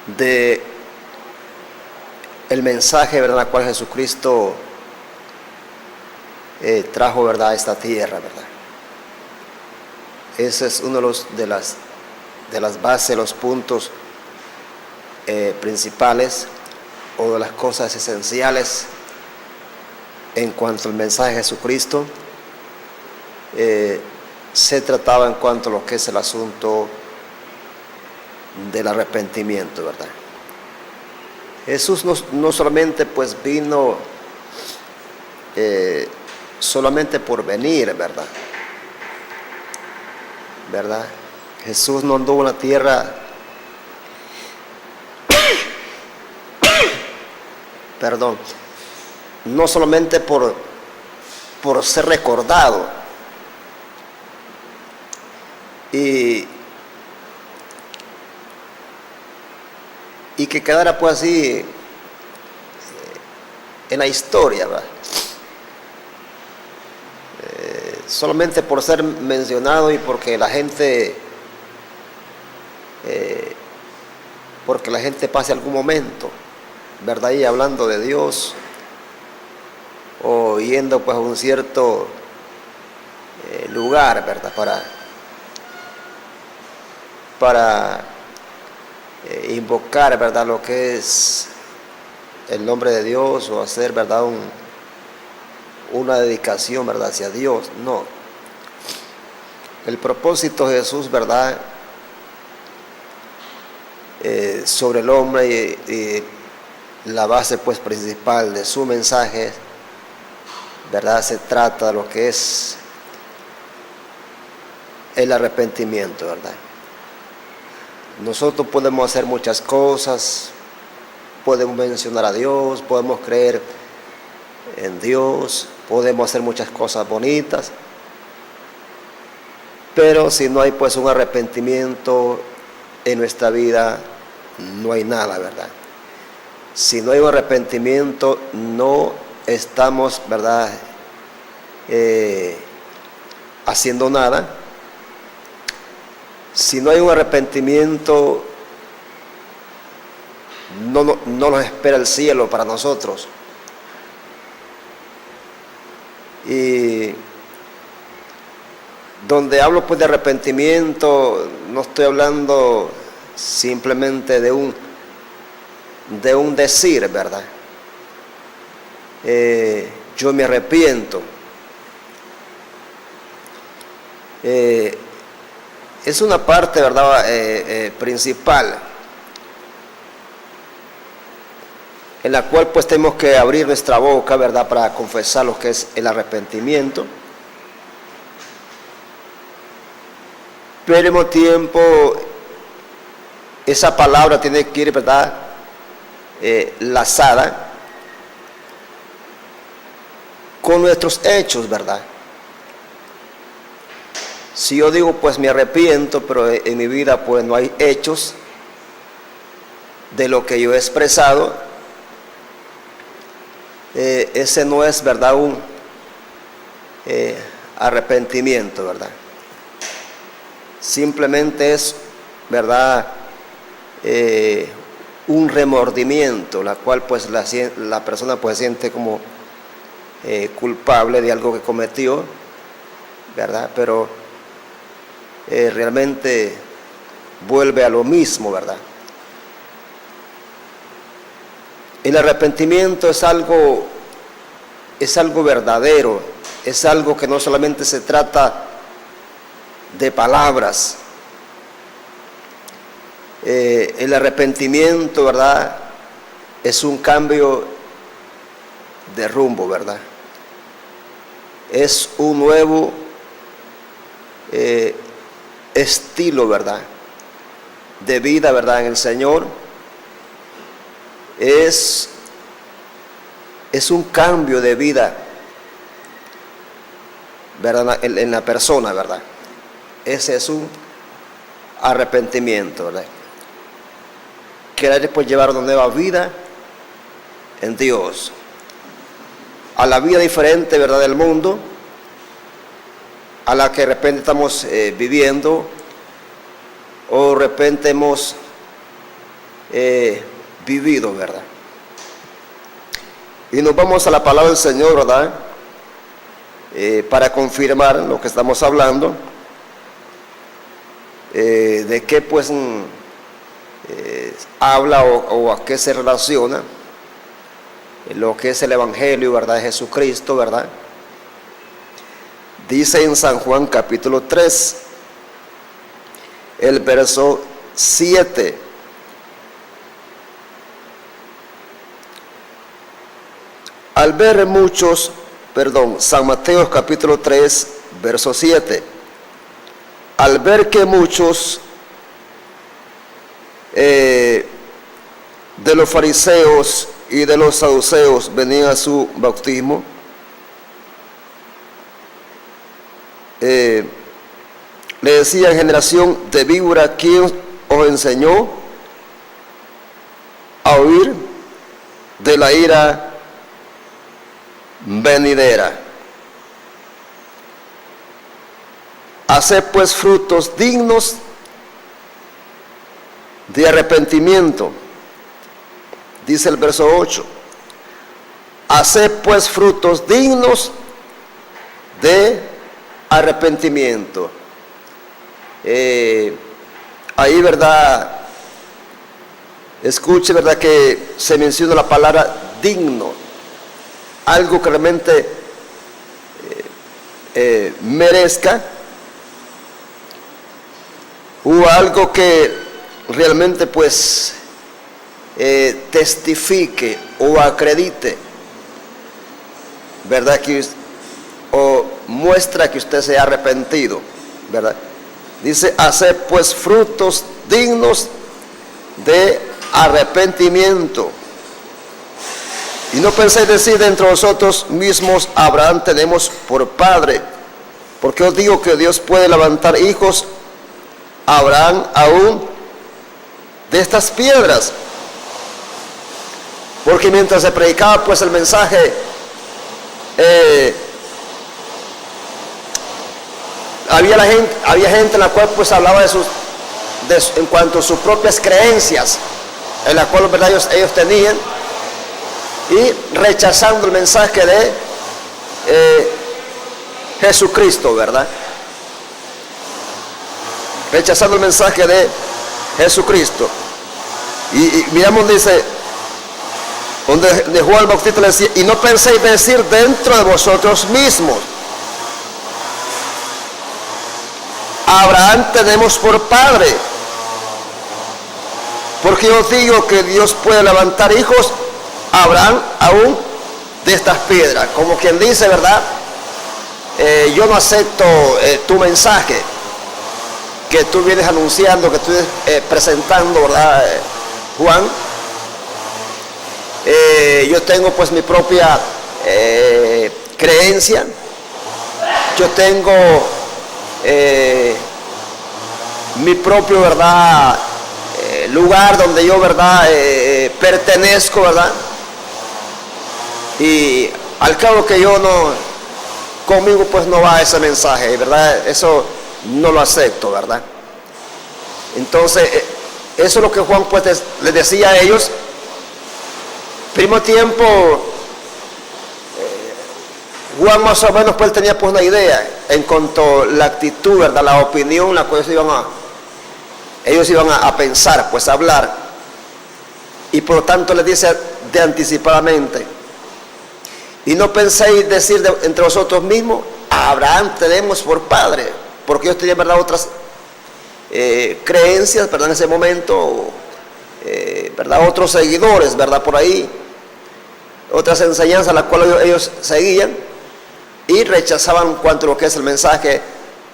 de el mensaje, ¿verdad?, al cual Jesucristo trajo, ¿verdad?, a esta tierra, ¿verdad? Ese es uno de las bases, los puntos principales o de las cosas esenciales en cuanto al mensaje de Jesucristo. Se trataba en cuanto a lo que es el asunto del arrepentimiento, ¿verdad? Jesús no solamente pues vino solamente por venir, ¿verdad? Jesús no anduvo en la tierra perdón, no solamente por ser recordado y que quedara pues así en la historia, ¿verdad? Solamente por ser mencionado y porque la gente pase algún momento, ¿verdad?, y hablando de Dios o yendo pues a un cierto lugar, ¿verdad?, para invocar, ¿verdad?, lo que es el nombre de Dios o hacer, ¿verdad?, una dedicación, ¿verdad?, hacia Dios. No. El propósito de Jesús, ¿verdad?, sobre el hombre y la base pues principal de su mensaje, ¿verdad?, se trata de lo que es el arrepentimiento, ¿verdad? Nosotros podemos hacer muchas cosas, podemos mencionar a Dios, podemos creer en Dios, podemos hacer muchas cosas bonitas, pero si no hay pues un arrepentimiento en nuestra vida, no hay nada, ¿verdad? Si no hay un arrepentimiento, no estamos, ¿verdad?, haciendo nada. Si no hay un arrepentimiento, no nos espera el cielo para nosotros. Y donde hablo pues de arrepentimiento, no estoy hablando simplemente de un decir, ¿verdad? Yo me arrepiento. Es una parte, ¿verdad?, principal, en la cual pues tenemos que abrir nuestra boca, ¿verdad?, para confesar lo que es el arrepentimiento. Pero al mismo tiempo, esa palabra tiene que ir, ¿verdad?, lazada con nuestros hechos, ¿verdad? Si yo digo pues me arrepiento, pero en mi vida pues no hay hechos de lo que yo he expresado, ese no es, ¿verdad?, un arrepentimiento, ¿verdad? Simplemente es, ¿verdad?, un remordimiento, la cual pues la persona pues siente como culpable de algo que cometió, ¿verdad? Pero realmente vuelve a lo mismo, ¿verdad? El arrepentimiento es algo verdadero, es algo que no solamente se trata de palabras. El arrepentimiento, ¿verdad?, es un cambio de rumbo, ¿verdad? Es un nuevo estilo, ¿verdad?, de vida, ¿verdad?, en el Señor. Es un cambio de vida, ¿verdad?, en la persona, ¿verdad? Ese es un arrepentimiento, ¿verdad? Querer pues llevar una nueva vida en Dios, a la vida diferente, ¿verdad?, del mundo, a la que de repente estamos viviendo, o de repente hemos vivido, ¿verdad? Y nos vamos a la palabra del Señor, ¿verdad? Para confirmar lo que estamos hablando, de qué pues habla o a qué se relaciona lo que es el Evangelio, ¿verdad? De Jesucristo, ¿verdad? Dice en San Juan capítulo 3, el verso 7. Al ver muchos, San Mateo capítulo 3, verso 7. Al ver que muchos de los fariseos y de los saduceos venían a su bautismo, le decía: generación de víbora, ¿quién os enseñó a huir de la ira venidera? Haced pues frutos dignos de arrepentimiento. Dice el verso 8. Haced pues frutos dignos de arrepentimiento. Ahí, ¿verdad? Escuche, ¿verdad? Que se menciona la palabra digno. Algo que realmente merezca, o algo que realmente pues testifique o acredite, ¿verdad? O muestra que usted se ha arrepentido, ¿verdad? Dice: hacer pues frutos dignos de arrepentimiento. Y no penséis decir dentro de vosotros mismos: Abraham tenemos por padre. Porque os digo que Dios puede levantar hijos a Abraham aún de estas piedras. Porque mientras se predicaba pues el mensaje, había gente en la cual pues hablaba en cuanto a sus propias creencias, en la cual, ¿verdad?, ellos tenían, y rechazando el mensaje de Jesucristo, ¿verdad? Rechazando el mensaje de Jesucristo. Y miramos, dice, donde Juan el Bautista le decía: y no penséis decir dentro de vosotros mismos: Abraham tenemos por padre. Porque yo digo que Dios puede levantar hijos a Abraham aún de estas piedras. Como quien dice, ¿verdad? Yo no acepto tu mensaje que tú vienes anunciando, que tú vienes presentando, ¿verdad, Juan? Yo tengo pues mi propia creencia. Yo tengo mi propio, ¿verdad?, lugar donde yo, ¿verdad?, pertenezco, ¿verdad? Y al cabo que yo no, conmigo pues no va ese mensaje, ¿verdad? Eso no lo acepto, ¿verdad? Entonces, eso es lo que Juan pues les decía a ellos. Primo tiempo, Juan más o menos pues tenía pues una idea en cuanto a la actitud, ¿verdad?, la opinión, la cual ellos iban a pensar, pues a hablar. Y por lo tanto les dice de anticipadamente: y no penséis decir entre vosotros mismos: a Abraham tenemos por padre. Porque ellos tenían, ¿verdad?, otras creencias, ¿verdad?, en ese momento, ¿verdad?, otros seguidores, ¿verdad?, por ahí, otras enseñanzas las cuales ellos seguían, y rechazaban cuanto a lo que es el mensaje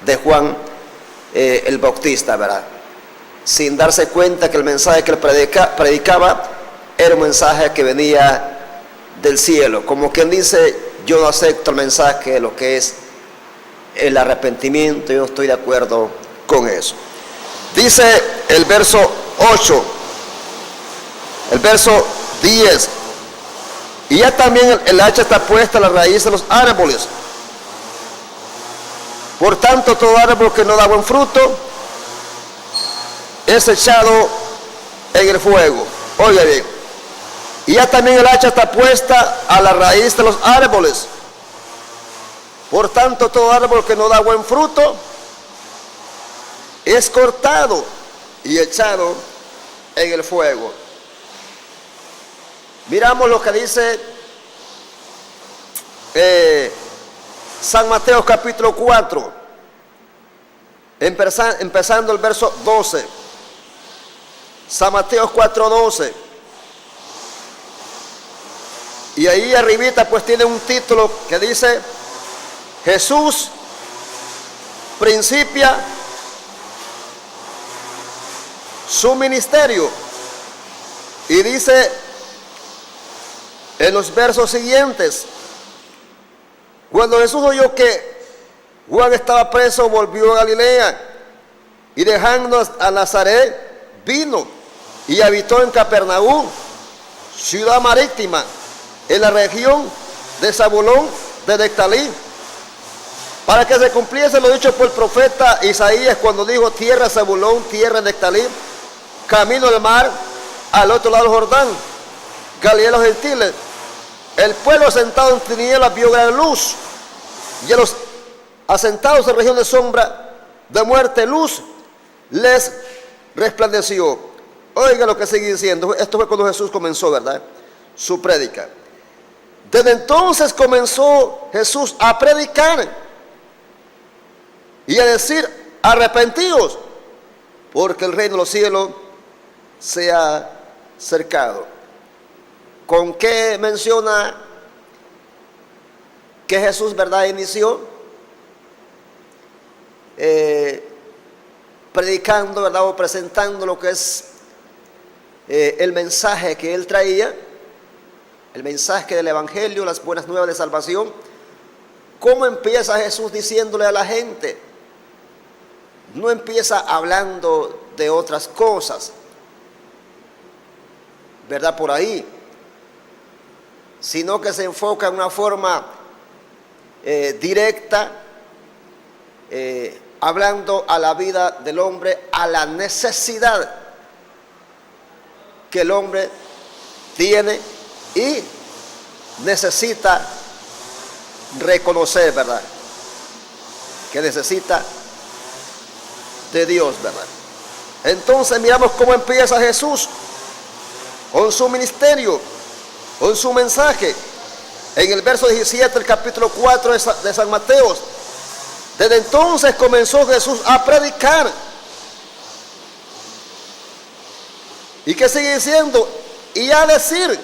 de Juan el Bautista, ¿verdad?, sin darse cuenta que el mensaje que él predicaba era un mensaje que venía del cielo. Como quien dice: yo no acepto el mensaje de lo que es el arrepentimiento, yo no estoy de acuerdo con eso. Dice el verso 8, el verso 10: y ya también el hacha está puesta a la raíz de los árboles. Por tanto, todo árbol que no da buen fruto es echado en el fuego. Oiga bien, y ya también el hacha está puesta a la raíz de los árboles. Por tanto, todo árbol que no da buen fruto es cortado y echado en el fuego. Miramos lo que dice San Mateo capítulo 4, empezando el verso 12. San Mateo 4:12. Y ahí arribita pues tiene un título que dice: Jesús principia su ministerio. Y dice en los versos siguientes: cuando Jesús oyó que Juan estaba preso, volvió a Galilea, y dejando a Nazaret, vino y habitó en Capernaum, ciudad marítima, en la región de Zabulón de Neftalí, para que se cumpliese lo dicho por el profeta Isaías, cuando dijo: tierra de Zabulón, tierra de Neftalí, camino del mar, al otro lado del Jordán, Galilea de los gentiles. El pueblo sentado en tinieblas vio gran luz, y a los asentados en región de sombra de muerte, luz les resplandeció. Oiga lo que sigue diciendo. Esto fue cuando Jesús comenzó, ¿verdad?, su prédica. Desde entonces comenzó Jesús a predicar y a decir: arrepentíos, porque el reino de los cielos se ha acercado. ¿Con qué menciona que Jesús, verdad, inició? Predicando, verdad, o presentando lo que es el mensaje que él traía, el mensaje del evangelio, las buenas nuevas de salvación. ¿Cómo empieza Jesús diciéndole a la gente? No empieza hablando de otras cosas, ¿verdad?, por ahí, sino que se enfoca en una forma directa, hablando a la vida del hombre, a la necesidad que el hombre tiene y necesita reconocer, ¿verdad?, que necesita de Dios, ¿verdad? Entonces miramos cómo empieza Jesús con su ministerio, con su mensaje. En el verso 17 del capítulo 4 de San Mateo: desde entonces comenzó Jesús a predicar. ¿Y qué sigue diciendo? Y a decir.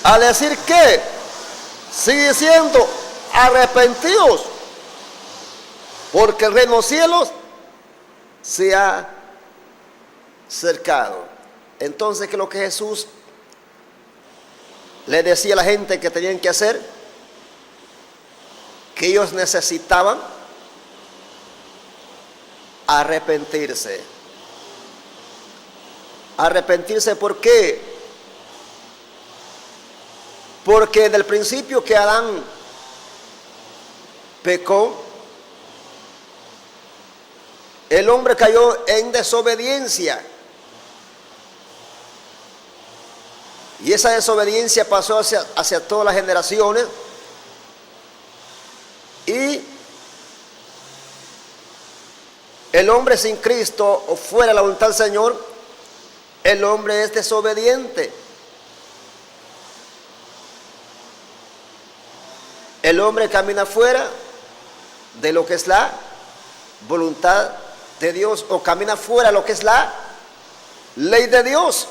¿A decir qué? Sigue diciendo: arrepentíos, porque el reino de los cielos se ha acercado. Entonces, ¿qué es lo que Jesús le decía a la gente que tenían que hacer? Que ellos necesitaban arrepentirse. Arrepentirse, ¿por qué? Porque desde el principio que Adán pecó, el hombre cayó en desobediencia. Y esa desobediencia pasó hacia todas las generaciones. Y el hombre sin Cristo, o fuera de la voluntad del Señor, el hombre es desobediente. El hombre camina fuera de lo que es la voluntad de Dios, o camina fuera de lo que es la ley de Dios.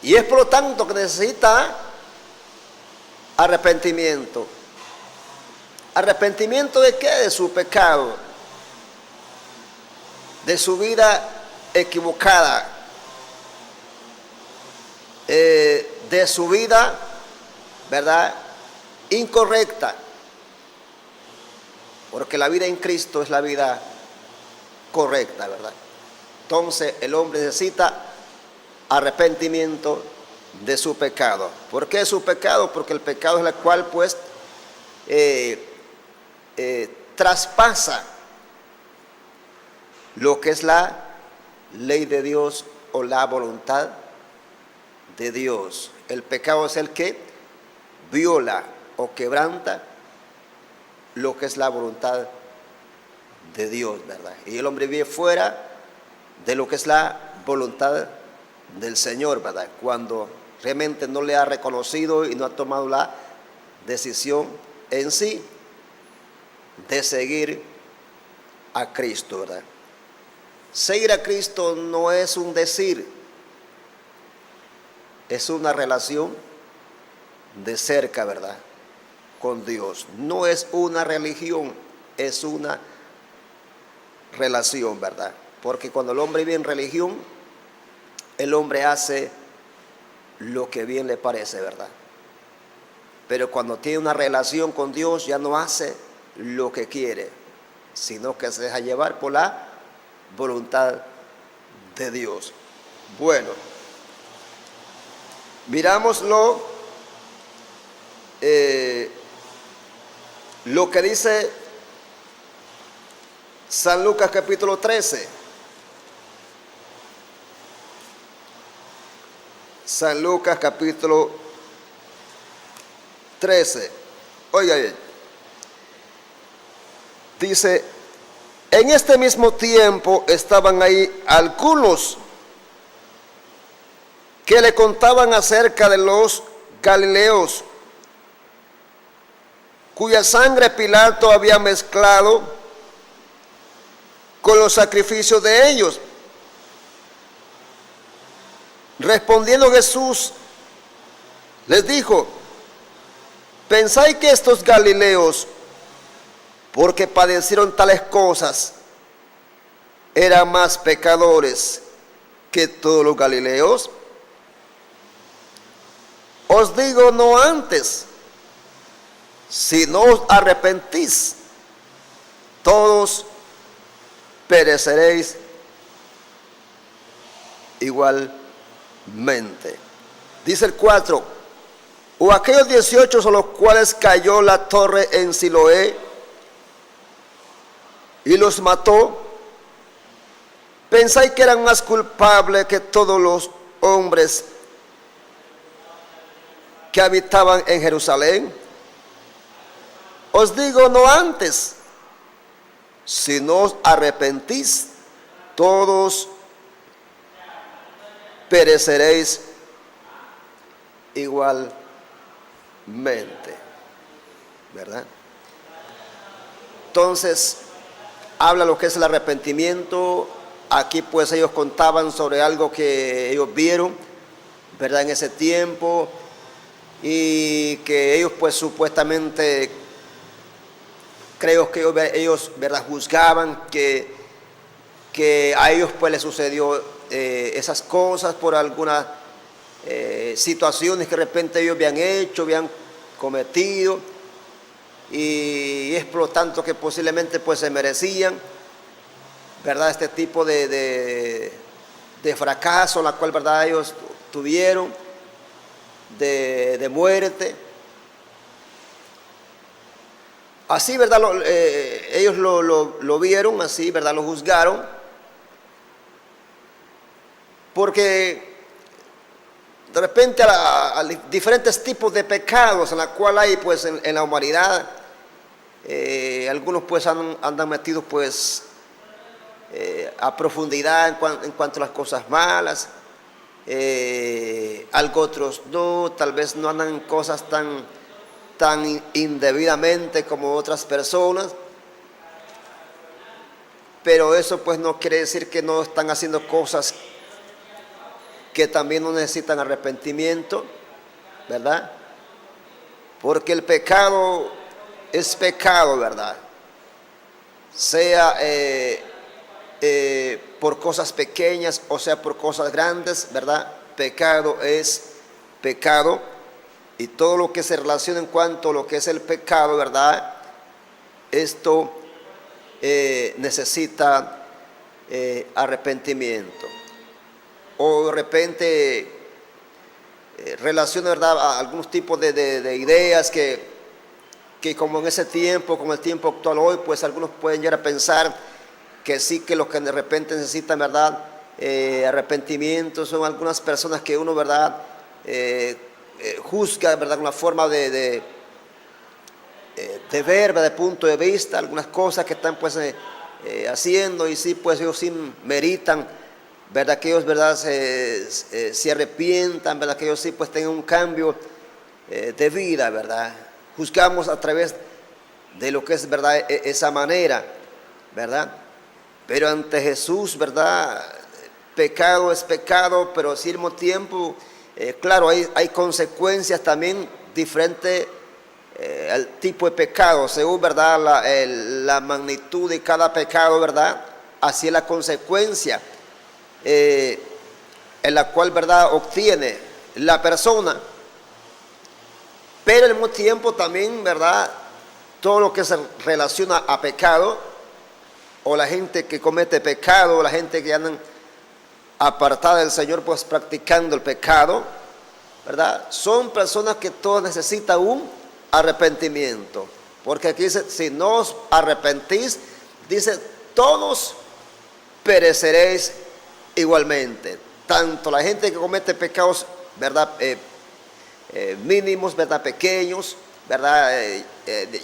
Y es por lo tanto que necesita arrepentimiento. ¿Arrepentimiento de qué? De su pecado, de su vida equivocada, de su vida, ¿verdad?, incorrecta. Porque la vida en Cristo es la vida correcta, ¿verdad? Entonces el hombre necesita arrepentimiento de su pecado. ¿Por qué su pecado? Porque el pecado es el cual pues traspasa lo que es la ley de Dios o la voluntad de Dios. El pecado es el que viola o quebranta lo que es la voluntad de Dios, ¿verdad? Y el hombre vive fuera de lo que es la voluntad del Señor, ¿verdad? Cuando realmente no le ha reconocido y no ha tomado la decisión en sí de seguir a Cristo, ¿verdad? Seguir a Cristo no es un decir, es una relación de cerca, ¿verdad?, con Dios. No es una religión, es una relación, ¿verdad? Porque cuando el hombre vive en religión, el hombre hace lo que bien le parece, ¿verdad? Pero cuando tiene una relación con Dios, ya no hace lo que quiere, sino que se deja llevar por la voluntad de Dios. Bueno, mirámoslo, lo que dice San Lucas capítulo 13. San Lucas capítulo 13. Oiga bien. Dice, en este mismo tiempo estaban ahí algunos que le contaban acerca de los galileos, cuya sangre Pilato había mezclado con los sacrificios de ellos. Respondiendo Jesús, les dijo, ¿pensáis que estos galileos, porque padecieron tales cosas, eran más pecadores que todos los galileos? Os digo, no antes, si no os arrepentís, todos pereceréis igualmente. Dice el 4, o aquellos 18 sobre los cuales cayó la torre en Siloé y los mató, ¿pensáis que eran más culpables que todos los hombres que habitaban en Jerusalén? Os digo, no antes, si no os arrepentís, todos pereceréis igualmente, ¿verdad? Entonces, habla lo que es el arrepentimiento. Aquí pues ellos contaban sobre algo que ellos vieron, ¿verdad?, en ese tiempo, y que ellos pues supuestamente, creo que ellos ¿verdad?, juzgaban que a ellos pues les sucedió esas cosas por algunas situaciones que de repente ellos habían hecho, habían cometido, y es por lo tanto que posiblemente pues se merecían, ¿verdad?, este tipo de fracaso, la cual, ¿verdad?, ellos tuvieron, de muerte. Así, ¿verdad?, ellos lo vieron así, ¿verdad?, lo juzgaron, porque de repente a diferentes tipos de pecados en la cual hay pues en la humanidad, algunos pues andan metidos pues a profundidad en cuanto a las cosas malas, algo otros no, tal vez no andan en cosas tan indebidamente como otras personas, pero eso pues no quiere decir que no están haciendo cosas que también no necesitan arrepentimiento, ¿verdad? Porque el pecado es pecado, ¿verdad? Sea por cosas pequeñas o sea por cosas grandes, ¿verdad? Pecado es pecado, y todo lo que se relaciona en cuanto a lo que es el pecado, ¿verdad?, esto necesita arrepentimiento. O de repente relaciona, ¿verdad?, a algunos tipos de ideas que como en ese tiempo, como el tiempo actual hoy, pues algunos pueden llegar a pensar que sí, que los que de repente necesitan, ¿verdad?, arrepentimiento son algunas personas que uno, ¿verdad? Juzga, ¿verdad? Una forma de ver, ¿verdad? De punto de vista, algunas cosas que están pues haciendo, y sí, pues ellos sí meritan, ¿verdad? Que ellos, ¿verdad? Se arrepientan, ¿verdad? Que ellos sí pues tengan un cambio de vida, ¿verdad? Juzgamos a través de lo que es, ¿verdad? Esa manera, ¿verdad? Pero ante Jesús, ¿verdad? Pecado es pecado, pero al mismo tiempo, claro, hay consecuencias también diferentes al tipo de pecado, según, ¿verdad? La magnitud de cada pecado, ¿verdad? Así es la consecuencia en la cual, ¿verdad? Obtiene la persona. Pero al mismo tiempo también, ¿verdad? Todo lo que se relaciona a pecado, o la gente que comete pecado, o la gente que andan apartada del Señor, pues practicando el pecado, ¿verdad? Son personas que todos necesitan un arrepentimiento. Porque aquí dice, si no os arrepentís, dice, todos pereceréis igualmente. Tanto la gente que comete pecados, ¿verdad? Mínimos, ¿verdad? Pequeños, ¿verdad?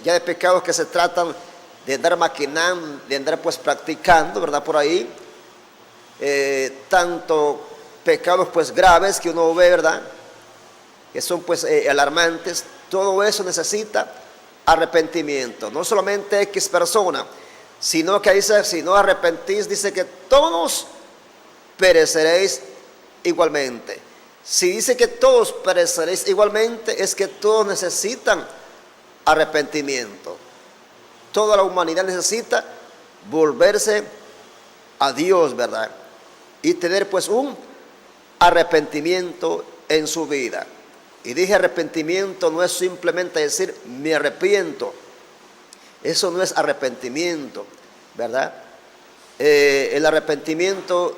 Ya de pecados que se tratan de andar maquinando, de andar pues practicando, ¿verdad? Por ahí. Tanto pecados pues graves que uno ve, ¿verdad? Que son pues alarmantes. Todo eso necesita arrepentimiento. No solamente X persona, sino que dice, si no arrepentís, dice que todos pereceréis igualmente. Si dice que todos pereceréis igualmente, es que todos necesitan arrepentimiento. Toda la humanidad necesita volverse a Dios, ¿verdad? Y tener pues un arrepentimiento en su vida. Y dije arrepentimiento no es simplemente decir me arrepiento. Eso no es arrepentimiento, ¿verdad? El arrepentimiento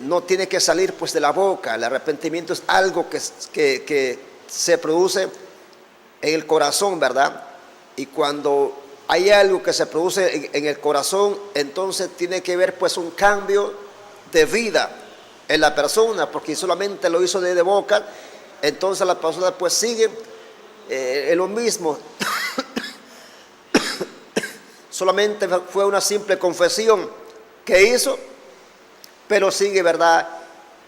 no tiene que salir pues de la boca. El arrepentimiento es algo que se produce en el corazón, ¿verdad? Y cuando hay algo que se produce en el corazón, entonces tiene que haber pues un cambio de vida en la persona, porque solamente lo hizo de boca, entonces la persona pues sigue en lo mismo. Solamente fue una simple confesión que hizo, pero sigue, ¿verdad?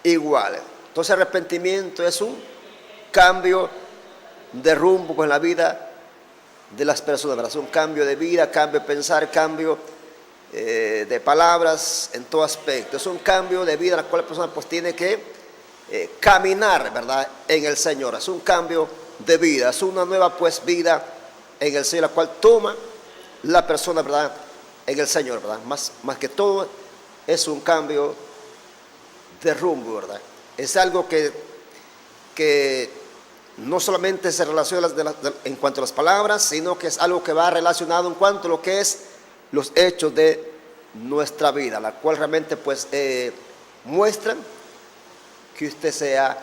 Igual. Entonces arrepentimiento es un cambio de rumbo en la vida de las personas, ¿verdad? Es un cambio de vida, cambio de pensar, cambio de palabras en todo aspecto. Es un cambio de vida en la cual la persona pues tiene que caminar, ¿verdad? En el Señor. Es un cambio de vida, es una nueva pues vida en el Señor, la cual toma la persona, ¿verdad? En el Señor, ¿verdad? Más que todo es un cambio de rumbo, ¿verdad? Es algo que no solamente se relaciona en cuanto a las palabras, sino que es algo que va relacionado en cuanto a lo que es los hechos de nuestra vida, la cual realmente pues muestran que usted se ha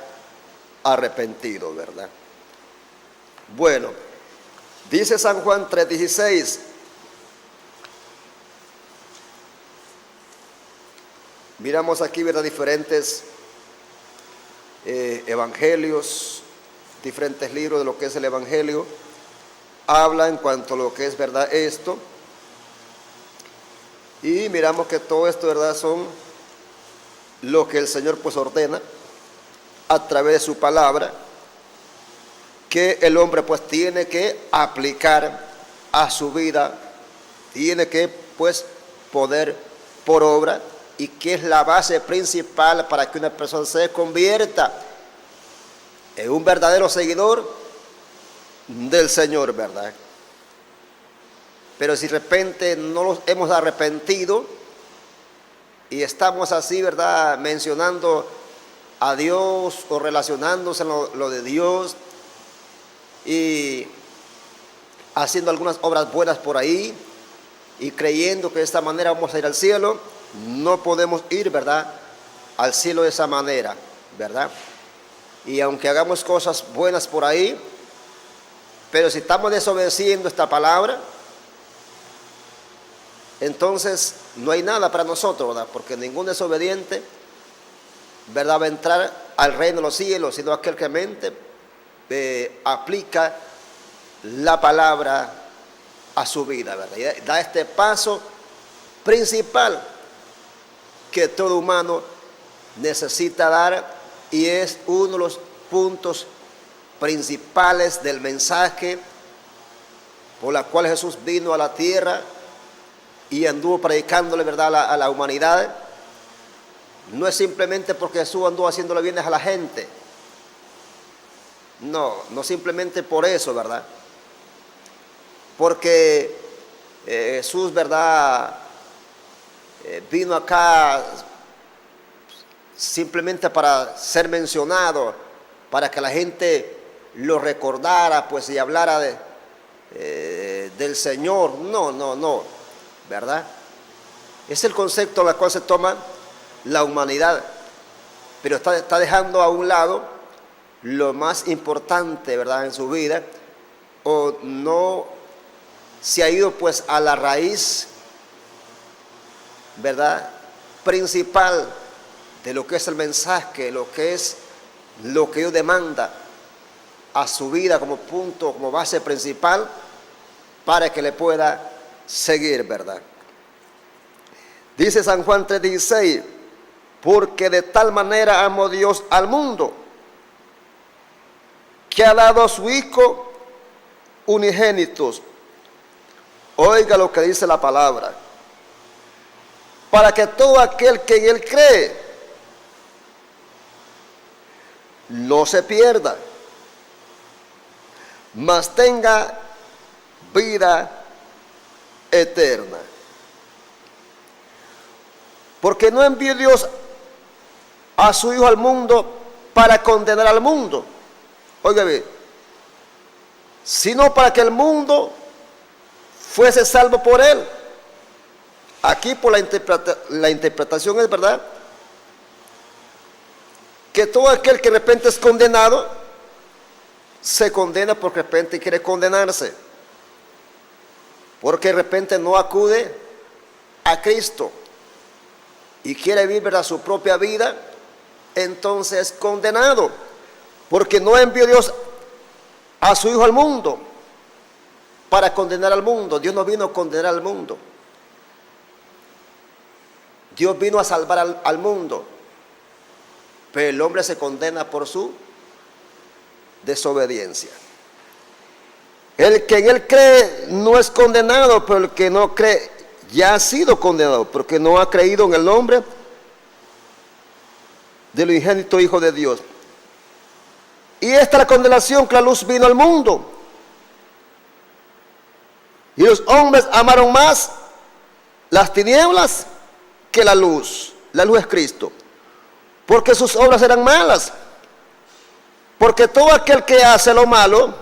arrepentido, ¿verdad? Bueno, dice San Juan 3:16. Miramos aquí, ¿verdad? Diferentes evangelios, diferentes libros de lo que es el evangelio, habla en cuanto a lo que es, ¿verdad? Esto. Y miramos que todo esto, ¿verdad? Son lo que el Señor pues ordena a través de su palabra, que el hombre pues tiene que aplicar a su vida, tiene que pues poner por obra, y que es la base principal para que una persona se convierta en un verdadero seguidor del Señor, ¿verdad? Pero si de repente no nos hemos arrepentido y estamos así, ¿verdad? Mencionando a Dios o relacionándose en lo de Dios y haciendo algunas obras buenas por ahí y creyendo que de esta manera vamos a ir al cielo, no podemos ir, ¿verdad?, al cielo de esa manera, ¿verdad? Y aunque hagamos cosas buenas por ahí, pero si estamos desobedeciendo esta palabra, entonces no hay nada para nosotros, ¿verdad? Porque ningún desobediente, ¿verdad?, va a entrar al reino de los cielos, sino aquel que mente aplica la palabra a su vida, ¿verdad? Y da este paso principal que todo humano necesita dar, y es uno de los puntos principales del mensaje por la cual Jesús vino a la tierra y anduvo predicándole, ¿verdad?, a la humanidad. No es simplemente porque Jesús anduvo haciéndole bienes a la gente. No simplemente por eso, ¿verdad? Porque Jesús, ¿verdad?, vino acá simplemente para ser mencionado, para que la gente lo recordara, pues, y hablara del Señor. No, ¿verdad? Es el concepto al cual se toma la humanidad, pero está dejando a un lado lo más importante, ¿verdad?, en su vida, o no se ha ido, pues, a la raíz, ¿verdad?, principal de lo que es el mensaje, lo que Dios demanda a su vida como punto, como base principal, para que le pueda seguir, ¿verdad? Dice San Juan 3:16, porque de tal manera amó Dios al mundo, que ha dado a su Hijo unigénito. Oiga lo que dice la palabra: para que todo aquel que en Él cree no se pierda, mas tenga vida eterna. Porque no envió Dios a su Hijo al mundo para condenar al mundo, oiga bien, sino para que el mundo fuese salvo por Él. Aquí por la interpretación es, ¿verdad?, que todo aquel que de repente es condenado, se condena porque de repente quiere condenarse, porque de repente no acude a Cristo y quiere vivir, ¿verdad?, su propia vida, entonces es condenado, porque no envió Dios a su Hijo al mundo para condenar al mundo. Dios no vino a condenar al mundo, Dios vino a salvar al mundo, pero el hombre se condena por su desobediencia. El que en Él cree no es condenado, pero el que no cree ya ha sido condenado, porque no ha creído en el nombre del unigénito Hijo de Dios. Y esta es la condenación, que la luz vino al mundo, y los hombres amaron más las tinieblas que la luz. La luz es Cristo, porque sus obras eran malas. Porque todo aquel que hace lo malo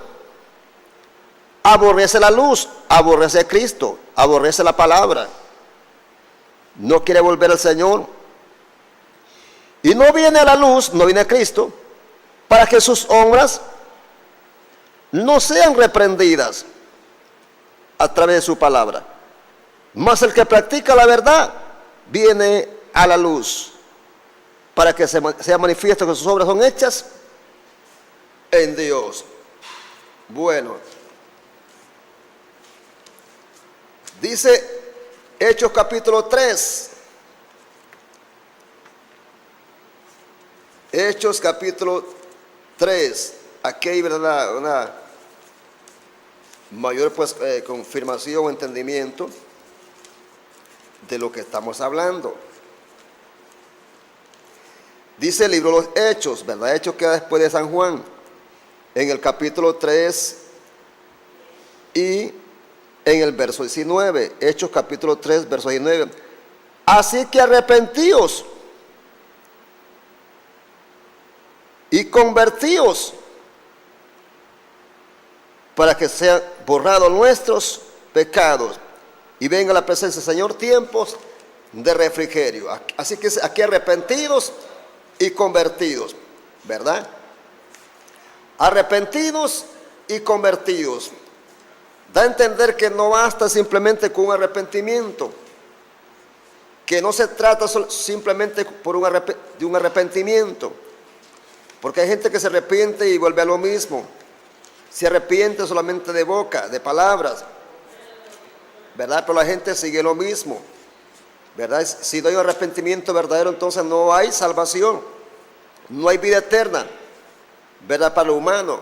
aborrece la luz, aborrece a Cristo, aborrece la palabra, no quiere volver al Señor, y no viene a la luz, no viene a Cristo, para que sus obras no sean reprendidas a través de su palabra. Mas el que practica la verdad viene a la luz, para que sea manifiesto que sus obras son hechas en Dios. Bueno, dice Hechos capítulo 3. Hechos capítulo 3. Aquí hay, ¿verdad?, una mayor, pues, confirmación o entendimiento de lo que estamos hablando. Dice el libro de los Hechos, ¿verdad? Hechos queda después de San Juan, en el capítulo 3 y en el verso 19. Hechos capítulo 3, verso 19. Así que arrepentíos y convertíos, para que sean borrados nuestros pecados y venga la presencia del Señor tiempos de refrigerio. Así que aquí arrepentidos y convertidos, ¿verdad? Arrepentidos y convertidos. Da a entender que no basta simplemente con un arrepentimiento, que no se trata simplemente de un arrepentimiento, porque hay gente que se arrepiente y vuelve a lo mismo. Se arrepiente solamente de boca, de palabras, ¿verdad? Pero la gente sigue lo mismo, ¿verdad? Si no hay un arrepentimiento verdadero, entonces no hay salvación, no hay vida eterna, ¿verdad? Para lo humano.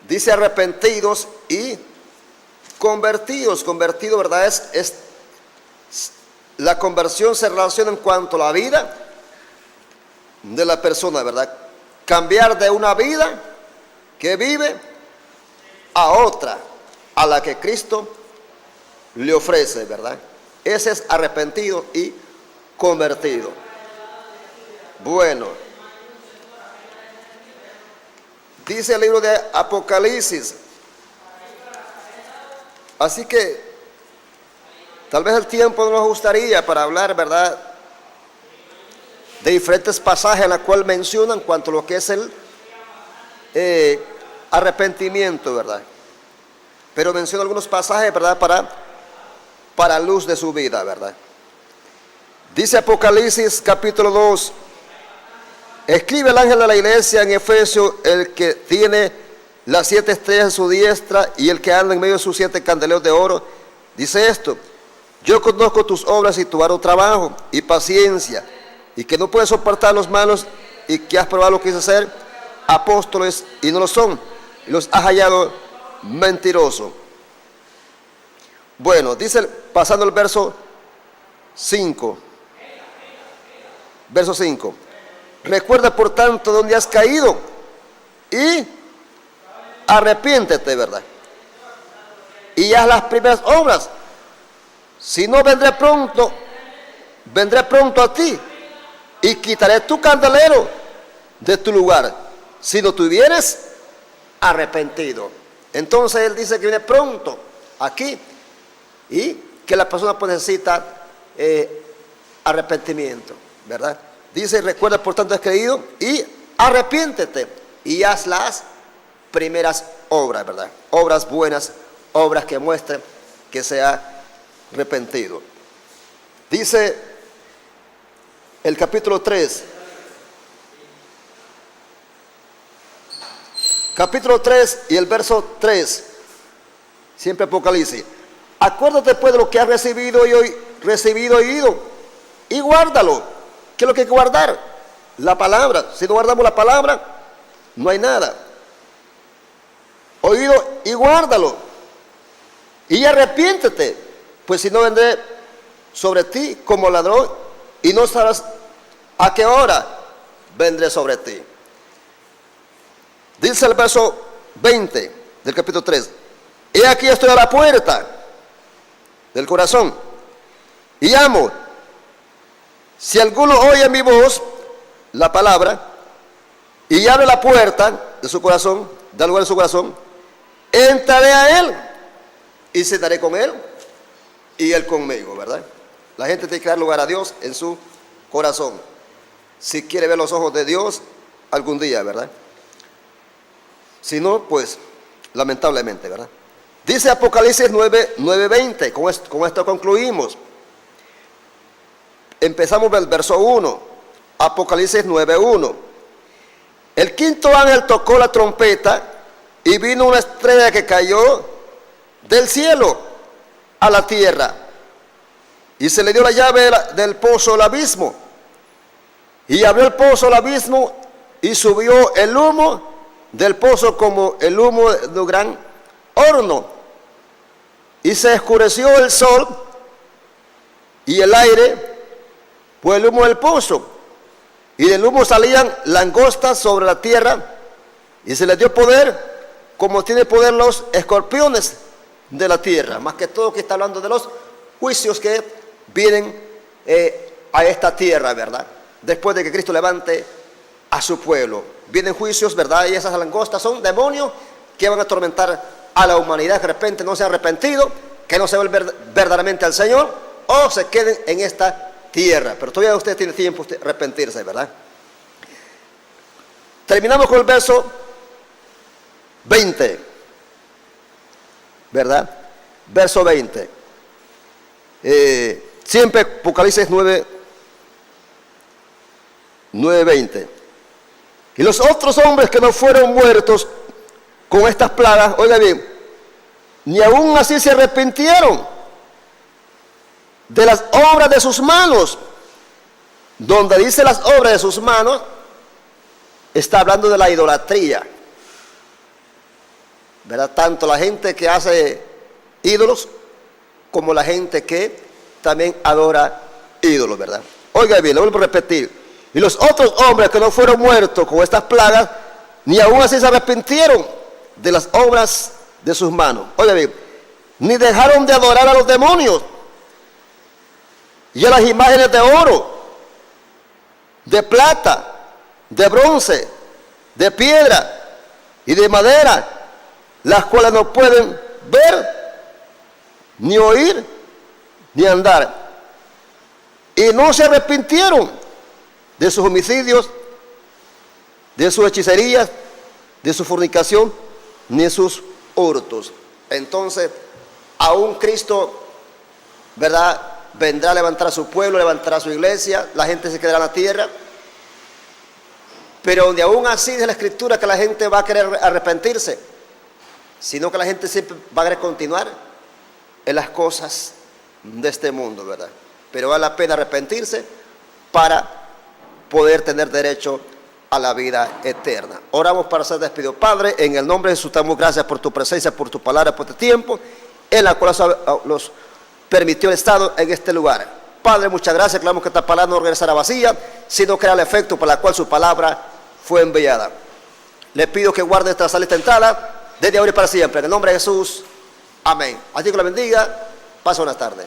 Dice arrepentidos y convertidos. Convertido, ¿verdad? La conversión se relaciona en cuanto a la vida de la persona, ¿verdad? Cambiar de una vida que vive a otra, a la que Cristo le ofrece, ¿verdad? Ese es arrepentido y convertido. Bueno, dice el libro de Apocalipsis. Así que tal vez el tiempo no nos gustaría para hablar, ¿verdad?, de diferentes pasajes en los cuales mencionan cuanto a lo que es el arrepentimiento, ¿verdad? Pero menciona algunos pasajes, ¿verdad?, para luz de su vida, ¿verdad? Dice Apocalipsis capítulo 2. Escribe el ángel de la iglesia en Efesio, el que tiene las 7 estrellas en su diestra y el que anda en medio de sus 7 candeleros de oro, dice esto: yo conozco tus obras y tu arduo trabajo y paciencia, y que no puedes soportar los malos, y que has probado lo que dice ser apóstoles y no lo son, y los has hallado mentirosos. Bueno, dice, pasando al verso 5. Verso 5. Recuerda por tanto dónde has caído y arrepiéntete, ¿verdad? Y haz las primeras obras. Si no, vendré pronto a ti y quitaré tu candelero de tu lugar, si no te hubieres arrepentido. Entonces él dice que viene pronto aquí y que la persona pues necesita arrepentimiento, ¿verdad? Dice, recuerda por tanto has creído y arrepiéntete y haz las primeras obras, ¿verdad? Obras buenas, obras que muestren que se ha arrepentido. Dice el capítulo 3. Capítulo 3 y el verso 3. Siempre Apocalipsis. Acuérdate pues de lo que has recibido y oído y guárdalo. ¿Qué es lo que hay que guardar? La palabra. Si no guardamos la palabra, no hay nada. Oído y guárdalo. Y arrepiéntete, pues si no vendré sobre ti como ladrón y no sabrás a qué hora vendré sobre ti. Dice el verso 20 del capítulo 3. He aquí estoy a la puerta del corazón y llamo. Si alguno oye mi voz, la palabra, y abre la puerta de su corazón, da lugar en su corazón, entraré a él y cenaré con él y él conmigo, ¿verdad? La gente tiene que dar lugar a Dios en su corazón, si quiere ver los ojos de Dios algún día, ¿verdad? Si no, pues lamentablemente, ¿verdad? Dice Apocalipsis 9:20, con esto concluimos. Empezamos del verso 1, Apocalipsis 9:1. El quinto ángel tocó la trompeta y vino una estrella que cayó del cielo a la tierra y se le dio la llave del pozo del abismo y abrió el pozo del abismo y subió el humo del pozo como el humo de un gran horno y se oscureció el sol y el aire por el humo del pozo, y del humo salían langostas sobre la tierra, y se les dio poder como tiene poder los escorpiones de la tierra. Más que todo que está hablando de los juicios que vienen a esta tierra, ¿verdad? Después de que Cristo levante a su pueblo, vienen juicios, ¿verdad? Y esas langostas son demonios que van a atormentar a la humanidad que de repente no se ha arrepentido, que no se vuelve verdaderamente al Señor, o se queden en esta tierra. Pero todavía usted tiene tiempo de arrepentirse, ¿verdad? Terminamos con el verso 20, ¿verdad? Verso 20. siempre Apocalipsis 9:20. Y los otros hombres que no fueron muertos con estas plagas, oiga bien, ni aún así se arrepintieron de las obras de sus manos. Donde dice las obras de sus manos, está hablando de la idolatría, ¿verdad? Tanto la gente que hace ídolos como la gente que también adora ídolos, ¿verdad? Oiga bien, lo vuelvo a repetir. Y los otros hombres que no fueron muertos con estas plagas, ni aún así se arrepintieron de las obras de sus manos. Oiga bien, ni dejaron de adorar a los demonios y a las imágenes de oro, de plata, de bronce, de piedra y de madera, las cuales no pueden ver, ni oír, ni andar. Y no se arrepintieron de sus homicidios, de sus hechicerías, de su fornicación, ni de sus hurtos. Entonces, aún Cristo, ¿verdad?, vendrá a levantar a su pueblo, levantará a su iglesia, la gente se quedará en la tierra. Pero donde aún así dice la Escritura que la gente va a querer arrepentirse, sino que la gente siempre va a querer continuar en las cosas de este mundo, ¿verdad? Pero vale la pena arrepentirse para poder tener derecho a la vida eterna. Oramos para ser despedidos. Padre, en el nombre de Jesús te damos gracias por tu presencia, por tu palabra, por este tiempo en la cual los permitió el Estado en este lugar. Padre, muchas gracias. Clamamos que esta palabra no regresará vacía, sino que hará el efecto para el cual su palabra fue enviada. Le pido que guarde esta salida y esta entrada desde ahora y para siempre. En el nombre de Jesús, amén. Así que la bendiga. Pasa buenas tardes.